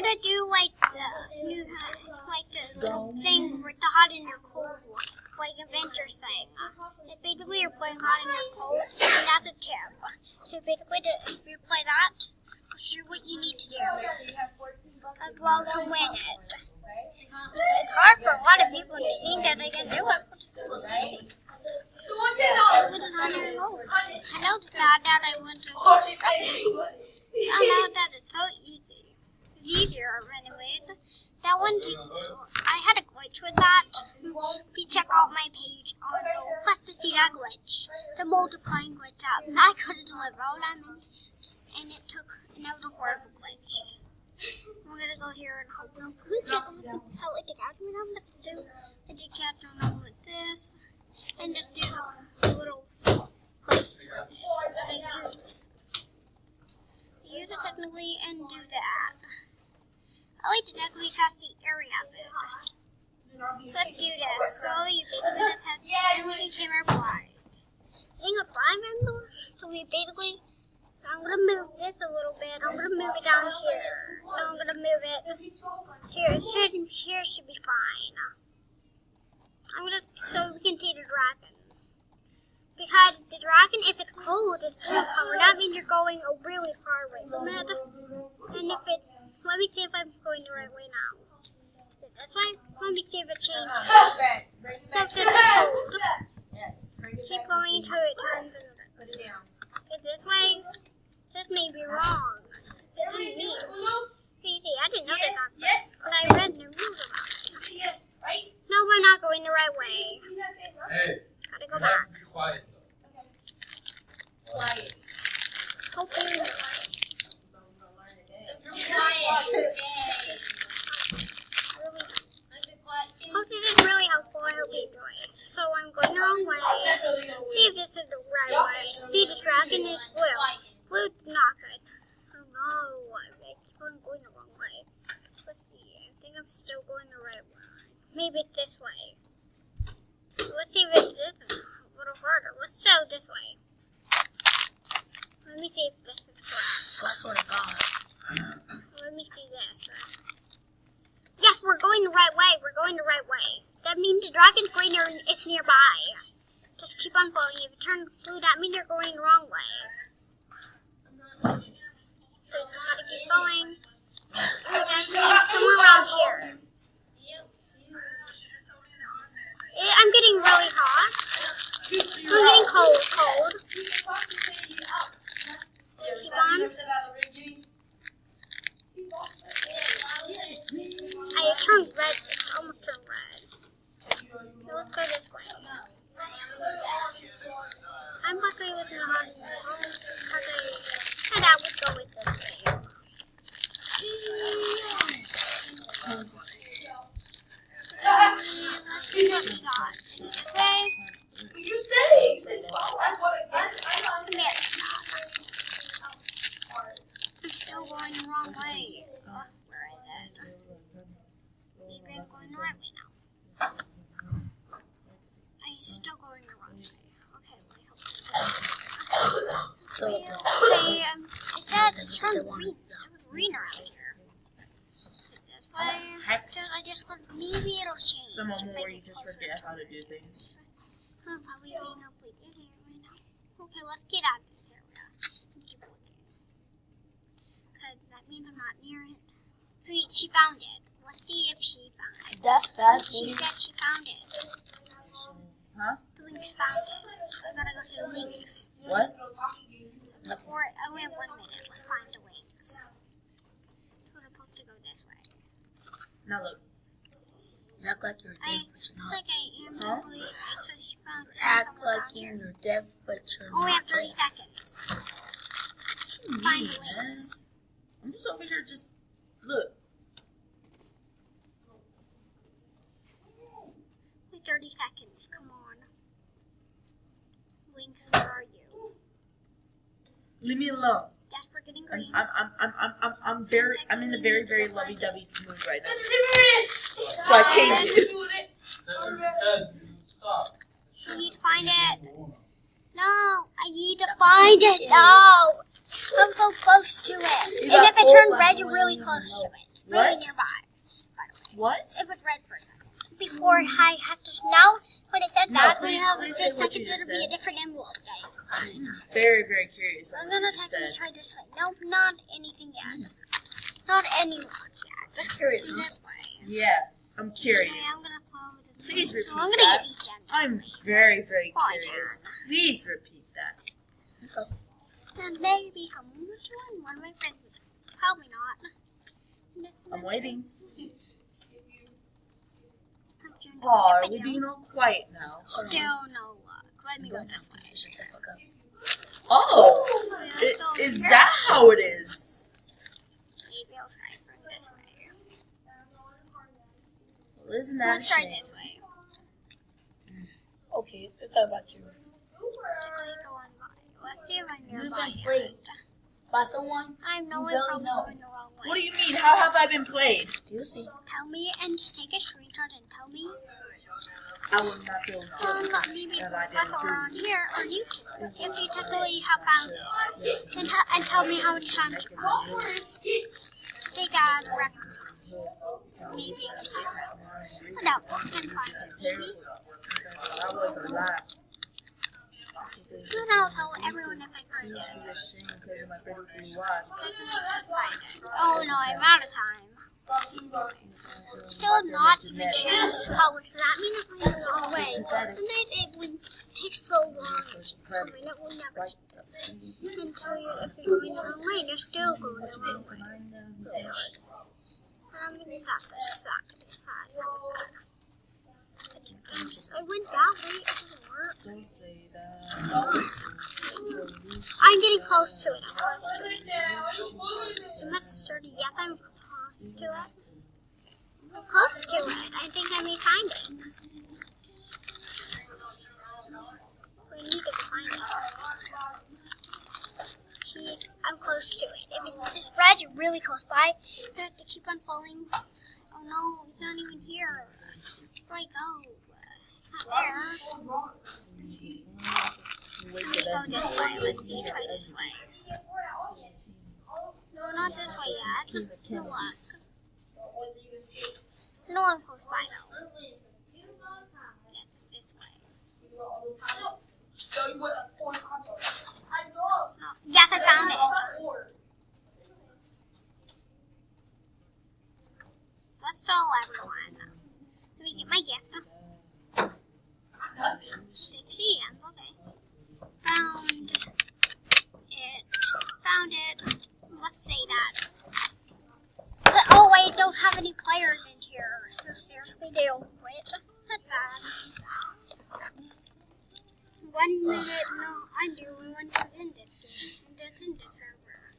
gonna do like the new, like the thing with the hot and your cold one, like Avengers thing. It's basically you're playing hot and your cold, and that's a tip. So basically, if you play that, I'll show you what you need to do as well to win it. It's hard for a lot of people to think that they can do it. I noticed that I went to I know that it's so easy. It's easier anyway. That one, I had a glitch with that. If you check out my page on Plus to see that glitch, the multiplying glitch out. And I couldn't deliver all that many, and it was a horrible glitch. I'm gonna go here and hope no glitch. How it took out me now, let's do the decathlon on with this, and just do the little place. Use it technically and do that. I like to technically test the area of it. Let's do this. So you basically just have the camera wide. Thing of 5 angles. So we basically, I'm gonna move this a little bit. I'm gonna move it down here. No, I'm gonna move it here. Here should be fine. So we can see the dragon. Because the dragon, if it's cold, it's blue color. That means you're going a really far away from it. And if it, let me see if I'm going the right way now. Is it this way? Let me see if it changes. So if this is cold, keep going until it turns. Is this way? This may be wrong. It didn't mean. See, I didn't know that but I read the rules about it. No, we're not going the right way. Hey, gotta go back. Be quiet. Quiet. Hope this is really helpful. I hope you enjoy it. So I'm going the wrong way. See if this is the right way. See, this dragon is blue. Blue's not good. Oh no, I keep on going the wrong way. Let's see. I think I'm still going the right way. Maybe it's this way. Let's see if this is a little harder. Let's go this way. Let me see if this is correct. I swear to God. Let me see this. Yes, we're going the right way. We're going the right way. That means the dragon's green is nearby. Just keep on following. If you turn blue, that means you're going the wrong way. So just gotta keep going. Somewhere around here. I'm getting really hot. I'm getting cold. Keep on. I turned red. It's almost turned red. So let's go this way. I'm not going to listen to hard because I would go with this way. This way. You said I'm still going the wrong way. Oh, where is it? Maybe I'm going the right way now. I'm still going the wrong way. Okay, I hope this is okay, it said it's turned green. It was green around here. This way. I just got, maybe it'll change. The moment where you just forget how to do things. I'm probably being up with it here right now. Okay, let's get out of this area and keep looking. Because that means I'm not near it. Sweet, she found it. Let's see if she found it. She said she found it. Huh? The links found it. I gotta go to the links. What? Before it, I only have 1 minute. Let's find the links. We're supposed to go this way. Now look. You act like you're deaf, but you're It's not. like I am totally. So she found it. Act like you're deaf, but you're Only not have 30 deaf. seconds. Find the links. I'm just over here just look. Only 30 seconds. Come on. Links, where are you? Leave me alone. Yes, we're getting green. I'm in a very, very lovey-dovey mood right now. So I changed it. Stop. You need to find it. No, I need to find it. No. I'm so close to it. And if it turned red, you're really close to it. really What? nearby. By the way, What? it was red for a second. Before I had to now, when it said No, that, please- I have please this say what second you just it'll be a said. different envelope, guys. Very, very curious. I'm on gonna what you technically said. try this way. Nope, not anything yet. Not any luck yet. Curious. This way. Yeah, I'm Okay, curious. I'm gonna follow this. Please So repeat I'm gonna that. get each end. I'm very, very Oh, curious. Please repeat that. And maybe someone will join. One of my friends. Probably not. I'm waiting. I'm doing Aw, are the we video. being all quiet now? Still no luck. Let me go this way. Oh, Let's go is here. that how it is? Maybe I'll try from this way. Well, isn't that a Let's try shame? this way. Okay, let's talk about you. Typically go on by. Let's see if I'm You've nearby. been played by someone. I'm knowing barely probably know. going the wrong way. What do you mean? How have I been played? You see. Tell me and just take a screenshot and tell me. I would not feel Maybe that I that's didn't do. around here or YouTube. If you technically have found it. And tell me how many times you found it. Take a record. Maybe. No, I can find it. Maybe. I was alive. Then I'll tell everyone if I find it. Oh no, I'm out of time. Still not even choose colors, so that means it's going the wrong way. Sometimes it would take so long to come in, it will never change. Until if you're going the wrong way, you're still going the wrong way. That's sad. I went that way, it doesn't work. Don't say that. I'm getting close to it. I'm close to it. I'm at 30. Yes, I'm close to it. I'm close to it. I think I may find it. We need to find it. Jeez, I'm close to it. If it's red, you're really close by. I have to keep on falling. Oh no, it's not even here. Where do I go? Not there. Let me go this way. Let's just try this way. No, not this way yet. No luck. No, I'm close by though. Yes, this way. No. Yes, I found it. Let's tell everyone. Let me get my gift. 60 ends, okay. Found it. Let's say that. But, oh wait, don't have any players in here. So seriously, they all quit. That's sad. 1 minute, no, I'm the only one who's in this game. And that's in this server.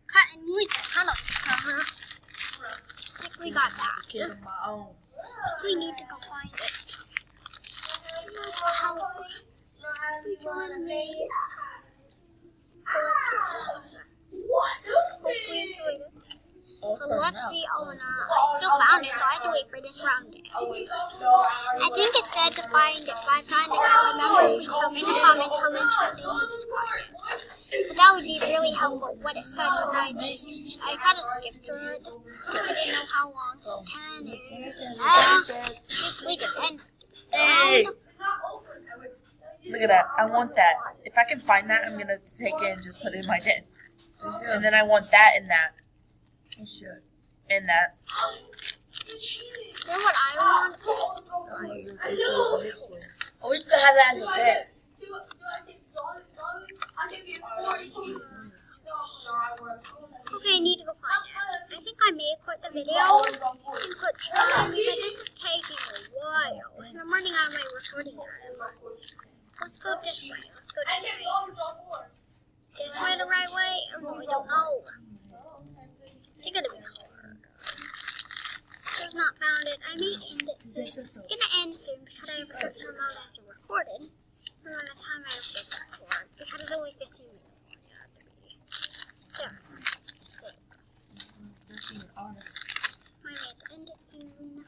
Cut and leave the tunnel server. I think we got that. Kid of my own. We need to go find it. Join me. Hopefully enjoyed it. So let's see. Oh no, I still found it, so I have to wait for this round. I think it said to find it. If I find it, I remember. Please tell me in the comments how many times I needed to find it. But that would be really helpful. What it said when I kind of skipped through it. I didn't know how long. So 10 is. Just leave it 10. Hey! Look at that. I want that. If I can find that, I'm gonna take it and just put it in my den. And then I want that and that. I should. And that. You know what I want? Oh, we could have that as a pet. Okay, I need to go find it. I think I may quit the video and put try because this is taking a while. And I'm running out of my recording time. Let's go this way. Let's go this way. This way the right way? I really don't know. It's gonna be hard. Still not found it. I may end it soon. It's gonna end soon because I have a certain amount I have to record it. And when the time I have to record because it's only 15 minutes. So, it's good. I may have to end it soon.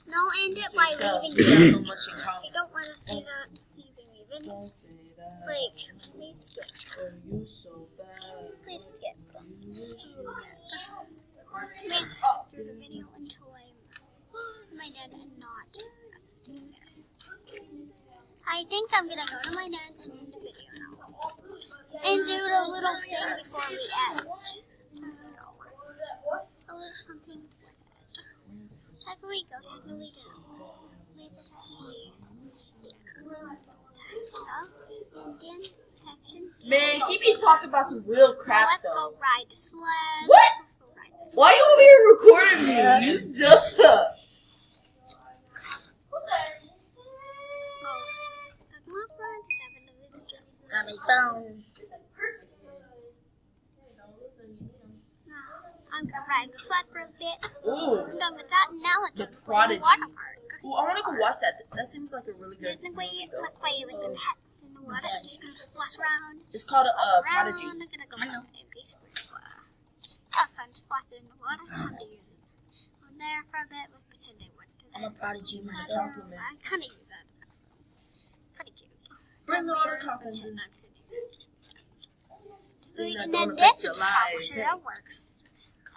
No, end it by leaving so it. much in common. I don't want us to do that. Even. Don't say that. Like, please skip. Oh, you so bad. Please skip. May I think I'm gonna go to my dad and end the video now. And do the little thing before we end. A little something with it. Technically go, technically do. Later Indian section. Man, he be talking about some real crap Let's though. go ride the sled. What? Let's go ride the sled. Why are you over here recording me? You dumb. Got my phone. I'm gonna ride the sled for a bit. Ooh, I'm done with that. Now let's The go to the Prodigy. water park. Ooh, I want to go watch that. That seems like a really good. Technically, let's play with the pets in the water. I'm just gonna splash around. It's called a Around. Prodigy. I'm gonna go around and basically have fun splashing in the water. I'm gonna use it on there for a bit. Let's pretend I went to I'm a that. prodigy myself. I kind of use that. Kind of cute. Bring the water Later, coffins in. pretend I'm sitting there. Bring that And then donut this back to is how life. sure that works.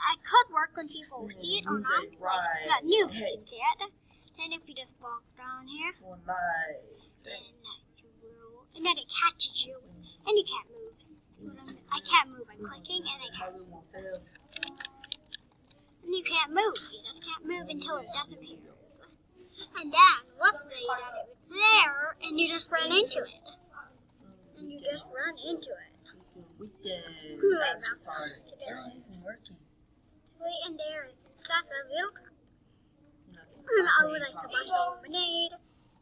I could work when people see it or not. Like, so that noobs can see it. And if you just walk down here, Oh, nice. then you will, and then it catches you, and you can't move. I can't move by clicking, and I can't, and you can't move. You just can't move until it disappears. And then let's say that it was there, and you just run into it, and you just run into it. That's retarded. They're not even working. Wait, and there, that's a little truck. And I would like to buy some lemonade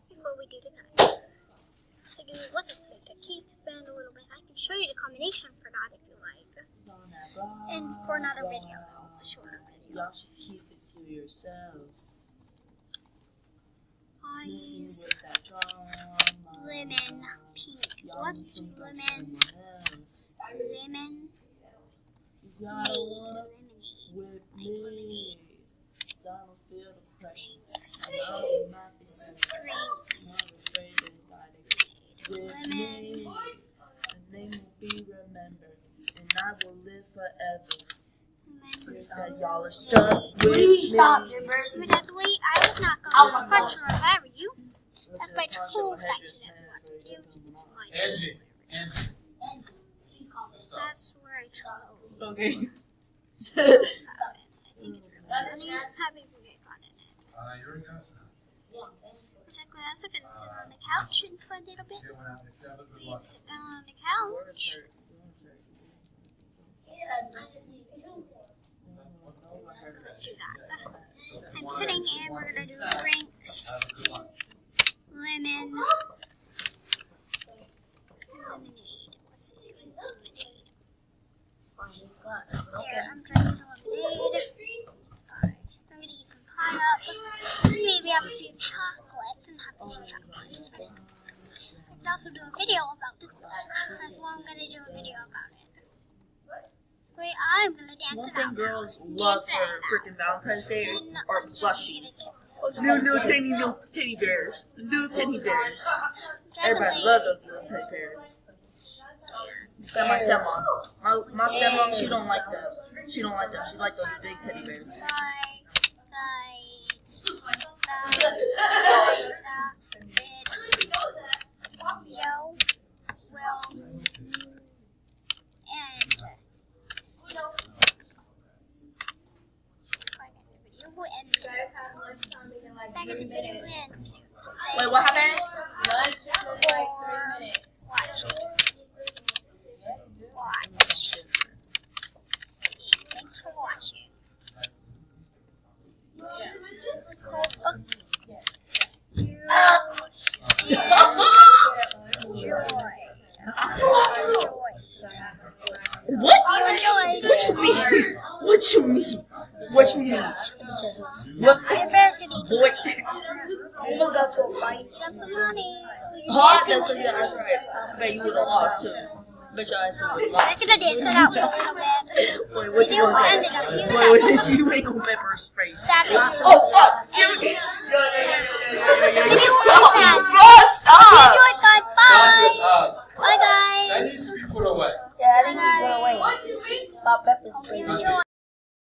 before we do the cut. Let's just make the cake expand a little bit. I can show you the combination for that if you like. And for another video, a shorter video. Y'all should keep it to yourselves. I Miss me use with that drama. lemon pink. Y'all What's need to think of lemon? someone else. Lemon. 'Cause y'all don't wanna Lemonade. with me. Don't feel the pressure. Drinks. I know you might be so Drinks. not afraid to fight it with Lemon. me. The name will be remembered, and I will live forever. Lemon. That y'all are stuck with Please stop me. your burst. Admittedly, I was not Oh going my to front God. to revive you. Listen, That's my Tasha, tool my head just section. hurt. You it's my Angie, Angie, stop. That's where I try. Okay. Having forget got in it. You're in house now. Particularly, I was gonna sit on the couch and for a little bit. Get one out. Have a good Maybe luck. sit down on the couch. Let's do that. I'm sitting and we're gonna do drinks. Have a good one. Lemon. Lemonade. What's it doing? Lemonade. There, I'm drinking the lemonade. I'm gonna eat some pineapple. Maybe have a few chocolates and have a few chocolates. I could also do a video about this book. That's why I'm gonna do a video about it. Wait, I'm gonna dance One it thing out. girls love Dance it for out. freaking Valentine's Day And are I'm just plushies. gonna New teddy bears. New teddy bears. Everybody do- love those little teddy bears. Except my stepmom. My stepmom, she don't like them. She don't like them. She like those big teddy bears. Wait, what happened? Lunch is like 3 minutes. Watch it. Watch. Thanks for watching. What? Enjoy. What you mean? What you mean? What you mean? What? Your bear's gonna eat Boy. I'm gonna go to a fight. some money. Huh? That's so yeah, that's right. I bet you would have lost too. Bet your ass would have I'm lost. gonna dance it out for a little bit. Wait, what you Video gonna say? ended up here. Wait, you make a pepper spray. Savage. Oh fuck! Give me. Video ended. Bro, stop! Enjoy, guys. Bye. Bye, That guys. needs to be put away. Yeah, I didn't even go away. Stop pepper spray. Enjoy.